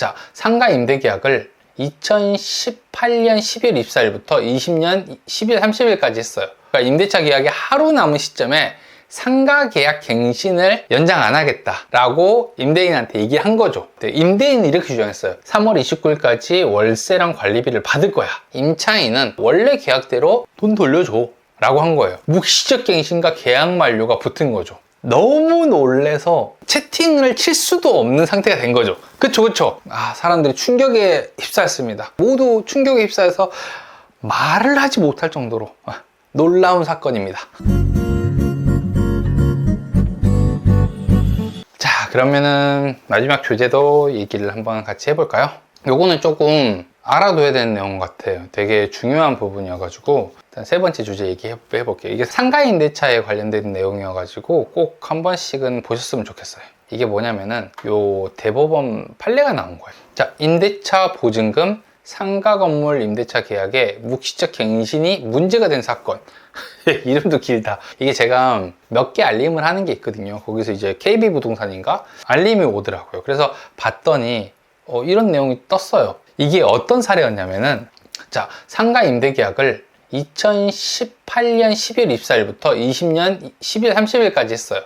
자, 상가 임대 계약을 2018년 12월 24일부터 20년 12월 30일까지 했어요. 그러니까 임대차 계약이 하루 남은 시점에 상가 계약 갱신을 연장 안 하겠다라고 임대인한테 얘기한 거죠. 임대인은 이렇게 주장했어요. 3월 29일까지 월세랑 관리비를 받을 거야. 임차인은 원래 계약대로 돈 돌려줘 라고 한 거예요. 묵시적 갱신과 계약 만료가 붙은 거죠. 너무 놀래서 채팅을 칠 수도 없는 상태가 된 거죠. 그쵸? 사람들이 충격에 휩싸였습니다. 모두 충격에 휩싸여서 말을 하지 못할 정도로 놀라운 사건입니다. 자, 그러면은 마지막 주제도 얘기를 한번 같이 해볼까요? 요거는 조금 알아둬야 되는 내용 같아요. 되게 중요한 부분이어가지고 일단 세 번째 주제 얘기해볼게요. 이게 상가임대차에 관련된 내용이어가지고 꼭 한 번씩은 보셨으면 좋겠어요. 이게 뭐냐면은 요 대법원 판례가 나온 거예요. 자, 임대차 보증금 상가 건물 임대차 계약에 묵시적 갱신이 문제가 된 사건. 이름도 길다. 이게 제가 몇 개 알림을 하는 게 있거든요. 거기서 이제 KB부동산인가 알림이 오더라고요. 그래서 봤더니 이런 내용이 떴어요. 이게 어떤 사례였냐면은, 자, 상가 임대 계약을 2018년 12월 24일부터 20년 12월 30일까지 했어요.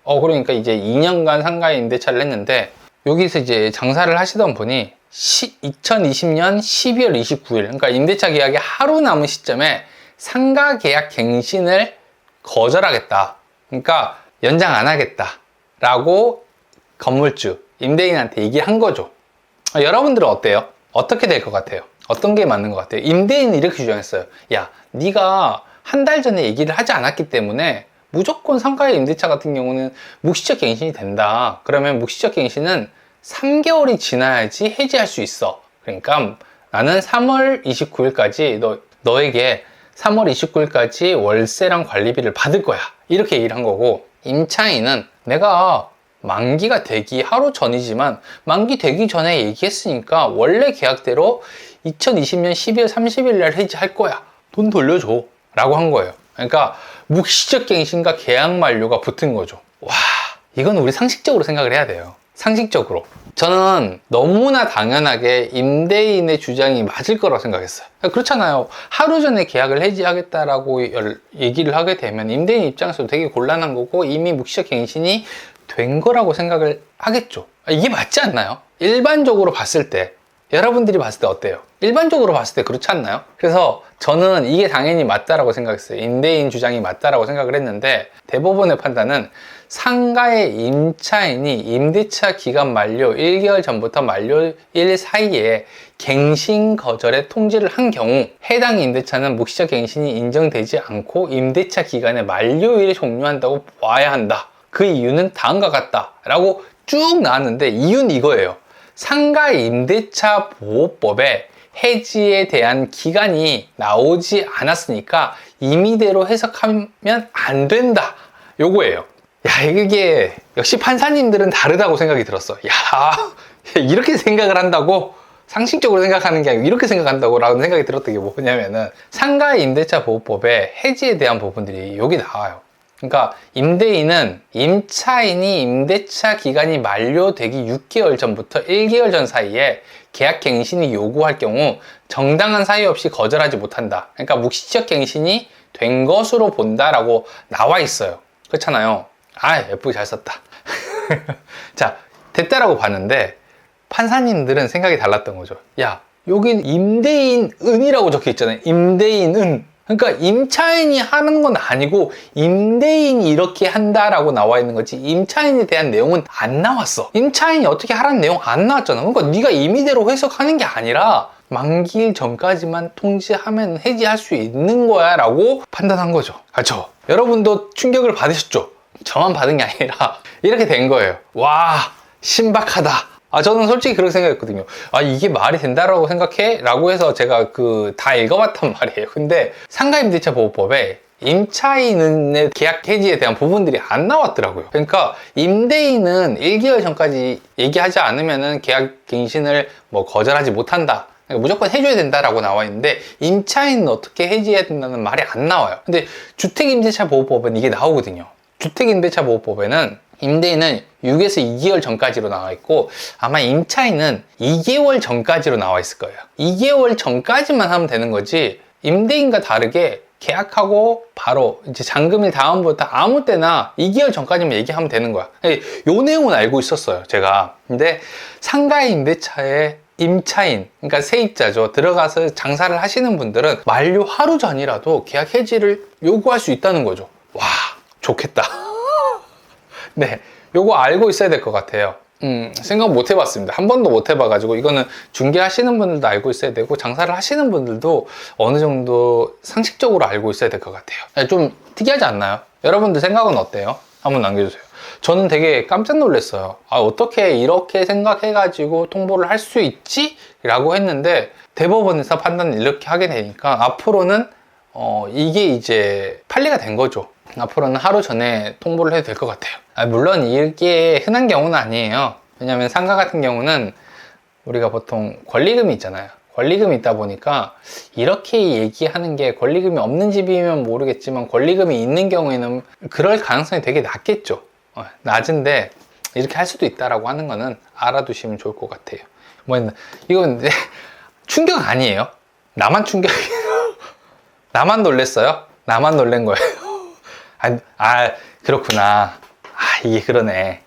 그러니까 이제 2년간 상가 임대차를 했는데, 여기서 이제 장사를 하시던 분이 2020년 12월 29일, 그러니까 임대차 계약이 하루 남은 시점에 상가 계약 갱신을 거절하겠다. 그러니까 연장 안 하겠다. 라고 건물주, 임대인한테 얘기한 거죠. 여러분들은 어때요? 어떻게 될 것 같아요? 어떤 게 맞는 것 같아요? 임대인은 이렇게 주장했어요. 야, 네가 한 달 전에 얘기를 하지 않았기 때문에 무조건 상가의 임대차 같은 경우는 묵시적 갱신이 된다. 그러면 묵시적 갱신은 3개월이 지나야지 해지할 수 있어. 그러니까 나는 3월 29일까지 너에게 3월 29일까지 월세랑 관리비를 받을 거야. 이렇게 얘기를 한 거고, 임차인은 내가 만기가 되기 하루 전이지만 만기 되기 전에 얘기했으니까 원래 계약대로 2020년 12월 30일 날 해지할 거야. 돈 돌려줘 라고 한 거예요. 그러니까 묵시적 갱신과 계약 만료가 붙은 거죠. 와, 이건 우리 상식적으로 생각을 해야 돼요. 상식적으로. 저는 너무나 당연하게 임대인의 주장이 맞을 거라고 생각했어요. 그렇잖아요. 하루 전에 계약을 해지하겠다라고 얘기를 하게 되면 임대인 입장에서도 되게 곤란한 거고, 이미 묵시적 갱신이 된 거라고 생각을 하겠죠. 이게 맞지 않나요? 일반적으로 봤을 때, 여러분들이 봤을 때 어때요? 일반적으로 봤을 때 그렇지 않나요? 그래서 저는 이게 당연히 맞다라고 생각했어요. 임대인 주장이 맞다라고 생각을 했는데, 대법원의 판단은 상가의 임차인이 임대차 기간 만료 1개월 전부터 만료일 사이에 갱신 거절에 통지를 한 경우 해당 임대차는 묵시적 갱신이 인정되지 않고 임대차 기간의 만료일에 종료한다고 봐야 한다. 그 이유는 다음과 같다 라고 쭉 나왔는데, 이유는 이거예요. 상가 임대차 보호법에 해지에 대한 기간이 나오지 않았으니까 임의대로 해석하면 안 된다. 요거예요. 야, 이게 역시 판사님들은 다르다고 생각이 들었어. 야, 이렇게 생각을 한다고? 상식적으로 생각하는 게 아니고 이렇게 생각한다고 라는 생각이 들었던 게 뭐냐면은, 상가 임대차 보호법에 해지에 대한 부분들이 여기 나와요. 그러니까 임대인은 임차인이 임대차 기간이 만료되기 6개월 전부터 1개월 전 사이에 계약 갱신이 요구할 경우 정당한 사유 없이 거절하지 못한다. 그러니까 묵시적 갱신이 된 것으로 본다라고 나와 있어요. 그렇잖아요. 예쁘게 잘 썼다. 자, 됐다라고 봤는데 판사님들은 생각이 달랐던 거죠. 야, 여긴 임대인은이라고 적혀 있잖아요. 임대인은. 그러니까 임차인이 하는 건 아니고 임대인이 이렇게 한다라고 나와 있는 거지, 임차인에 대한 내용은 안 나왔어. 임차인이 어떻게 하라는 내용 안 나왔잖아. 그러니까 네가 임의대로 해석하는 게 아니라 만기일 전까지만 통지하면 해지할 수 있는 거야 라고 판단한 거죠. 그렇죠? 여러분도 충격을 받으셨죠? 저만 받은 게 아니라 이렇게 된 거예요. 와, 신박하다. 저는 솔직히 그렇게 생각했거든요. 이게 말이 된다라고 생각해? 라고 해서 제가 다 읽어봤단 말이에요. 근데 상가임대차 보호법에 임차인의 계약 해지에 대한 부분들이 안 나왔더라고요. 그러니까 임대인은 1개월 전까지 얘기하지 않으면은 계약 갱신을 거절하지 못한다. 그러니까 무조건 해줘야 된다라고 나와 있는데, 임차인은 어떻게 해지해야 된다는 말이 안 나와요. 근데 주택임대차 보호법은 이게 나오거든요. 주택임대차 보호법에는 임대인은 6에서 2개월 전까지로 나와 있고 아마 임차인은 2개월 전까지로 나와 있을 거예요. 2개월 전까지만 하면 되는 거지 임대인과 다르게 계약하고 바로 이제 잔금일 다음부터 아무 때나 2개월 전까지만 얘기하면 되는 거야. 요 내용은 알고 있었어요, 제가. 근데 상가의 임대차에 임차인, 그러니까 세입자죠. 들어가서 장사를 하시는 분들은 만료 하루 전이라도 계약 해지를 요구할 수 있다는 거죠. 와, 좋겠다. 네, 요거 알고 있어야 될 것 같아요. 생각 못 해봤습니다. 한 번도 못 해봐가지고 이거는 중개하시는 분들도 알고 있어야 되고 장사를 하시는 분들도 어느 정도 상식적으로 알고 있어야 될 것 같아요. 좀 특이하지 않나요? 여러분들 생각은 어때요? 한번 남겨주세요. 저는 되게 깜짝 놀랐어요. 어떻게 이렇게 생각해가지고 통보를 할 수 있지? 라고 했는데 대법원에서 판단을 이렇게 하게 되니까 앞으로는 이게 이제 판례가 된 거죠. 앞으로는 하루 전에 통보를 해도 될 것 같아요. 물론 이게 흔한 경우는 아니에요. 왜냐하면 상가 같은 경우는 우리가 보통 권리금이 있잖아요. 권리금이 있다 보니까 이렇게 얘기하는 게 권리금이 없는 집이면 모르겠지만 권리금이 있는 경우에는 그럴 가능성이 되게 낮겠죠. 낮은데 이렇게 할 수도 있다라고 하는 거는 알아두시면 좋을 것 같아요. 이건 충격 아니에요. 나만 충격이에요. 나만 놀랬어요. 나만 놀란 거예요. 그렇구나. 이게 그러네.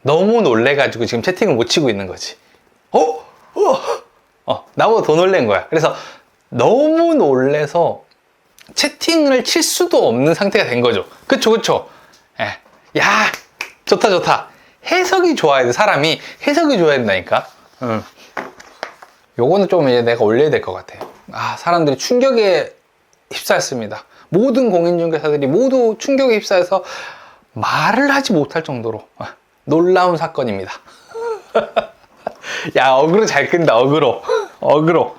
너무 놀래가지고 지금 채팅을 못 치고 있는 거지. 나보다 더 놀란 거야. 그래서 너무 놀래서 채팅을 칠 수도 없는 상태가 된 거죠. 그쵸. 야, 좋다. 해석이 좋아야 돼. 사람이 해석이 좋아야 된다니까. 요거는 좀 이제 내가 올려야 될 것 같아요. 사람들이 충격에 휩싸였습니다. 모든 공인중개사들이 모두 충격에 휩싸여서 말을 하지 못할 정도로 놀라운 사건입니다. 야, 어그로 잘 끈다. 어그로.